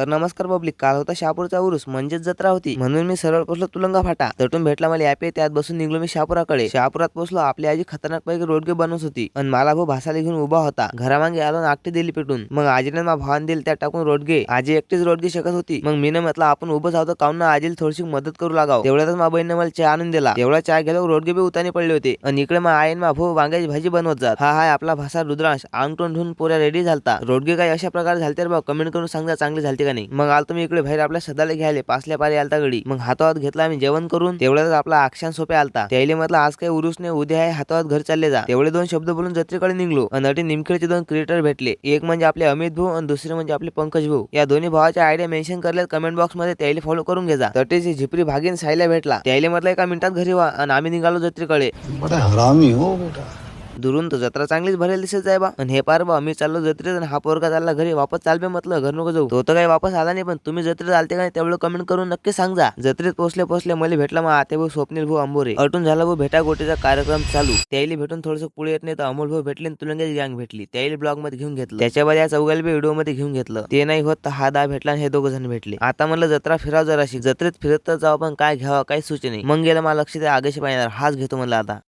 तर नमस्कार पब्लिक, काल होता शहापूरचा उरूस म्हणजेच जत्रा होती, म्हणून मी सरळ पोहोचलो तुलंगा फाटा. तटून भेटला मला ॲपे, त्यात बसून निघलो मी शहापुराकडे. शहापुरात पोहोचलो, आपली आजी खतरनाक पैकी रोडगे बनवत होती आणि मला भाऊ भासाला घेऊन उभा होता. घरामागे आलो आणि आकटी दिली पेटून. मग आजीने मा भावान दिली त्यात टाकून रोडगे. आजी एकटीच रोडगे शकत होती. मग मीनं म्हटलं आपण उभं आहोत काऊन ना आजीला थोडीशी मदत करू लागाव. तेवढ्यातच मा बहिणीने मला चहा आणून दिला. तेवढा चहा गेलो रोडगे बी उतानी पडले होते आणि इकडे मा आईन मा भाऊ वांग्याची भाजी बनवत जात. हा हाय आपला भासा रुद्रांश अंगठून धुवून पुऱ्या रेडी झालता. रोडगे काय अशा प्रकारे झालते रे बा, कमेंट करून सांगा चांगले झालते का नाही. मग आलो तुम्ही इकडे बाहेर आपल्या सदाला घ्यायला पासल्या पारी आलता गडी. मग हातावात घेतला आम्ही जेवण करून. तेवढ्यातच आपला आक्षान सोपे आलता. त्याला म्हटलं आज काही उरूस नाही, उद्या आहे, हातावात घर चालले जा. तेवढे दोन शब्द बोलून जत्रेकडे निघलो आणि अटी निमखेडचे दोन क्रिएटर भेटले. एक म्हणजे आपले अमित भाऊ आणि दुसरे म्हणजे आपले पंकज भाऊ. या दोन्ही भावाच्या आयडिया मेन्शन करल्यात कमेंट बॉक्स मध्ये, त्याला फॉलो करून घ्या. तटेची झिपरी भागीन सायला भेटला. त्याला म्हटलं एका मिनिटात घरी व्हा आणि आम्ही निघालो जत्रेकडे. बड़ा हरामी हो बेटा. दुरून तर जत्रा चांगलीच भरेल दिसत आहे बा. आणि हे पार बा आम्ही चाललो जत्रेत आणि हा पोरगा चालला घरी. वापस चालबे म्हटलं घर नको जाऊ. तो तर काही वापस आला नाही, पण तुम्ही जत्रेत आलते का तेवढं कमेंट करून नक्की सांगा. जत्रेत पोहोचले मला भेटला मग आते भाऊ स्वप्नील भाऊ अंबोरे. अटून झाला भाऊ भेटा गोटीचा कार्यक्रम चालू. त्याला भेटून थोडंसं पुढे येत नाही तर अमोल भाऊ भेटले आणि तुलंगाची गँग भेटली. त्याला ब्लॉग मध्ये घेऊन घेतलं. त्याच्यावर या चौघाला व्हिडिओ मध्ये घेऊन घेतलं. ते नाही होत तर हा दा भेटला आणि हे दोघ जण भेटले. आता म्हणलं जत्रा फिराव जराशी. जत्रेत फिरत तर जाऊ पण काय घ्यावं काही सुचे नाही. मग गेलं मला लक्ष त्या आगेशी पाहिजे हाच घेतो म्हणलं आता.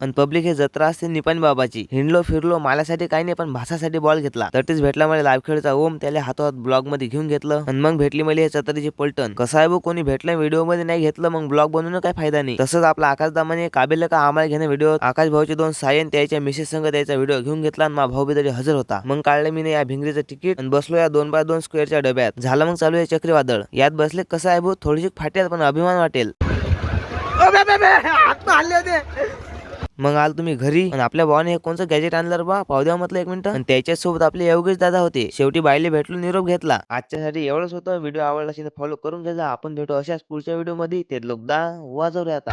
आणि पब्लिक हे जत्रा असते निपाणी बाबाची. हिंडलो फिरलो, माल्यासाठी काही नाही पण भासासाठी बॉल घेतला. तटीच भेटला मला लाईव्ह खेळचा ओम. त्याला हातात ब्लॉग मध्ये घेऊन घेतलं आणि मग भेटली मला हे चतरीची पलटण. कसं आहे भाऊ, कोणी भेटलं व्हिडिओ मध्ये नाही घेतलं मग ब्लॉग बनवून काय फायदा नाही. तसंच आपला आकाश दामाने काबिल का आम्हाला घेणं व्हिडिओ. आकाश भाऊचे दोन सायन त्याच्या मिसेस संघ त्याचा व्हिडिओ घेऊन घेतला आणि मा भाऊ बी तरी हजर होता. मग काढलं मी या भिंगरीचं तिकीट आणि बसलो या 2x2 स्क्वेअरच्या डब्यात. झालं मग चालू आहे चक्रीवादळ. यात बसले कसं आहे भाऊ, थोडीशी फाटेल पण अभिमान वाटेल. मग आल तुम्ही घरी आणि आपल्या भावाने हे कोणतं गॅजेट आणलं बा पाहू द्या म्हटलं एक मिनिट. आणि त्याच्या सोबत आपले योगेश दादा होते. शेवटी बाईले भेटलो, निरोप घेतला. आजच्यासाठी एवढंच होतं. व्हिडिओ आवडला असेल तर फॉलो करून घ्या. आपण भेटू अशाच पुढच्या व्हिडिओ मध्ये. ते लोक दा वाजवले आता.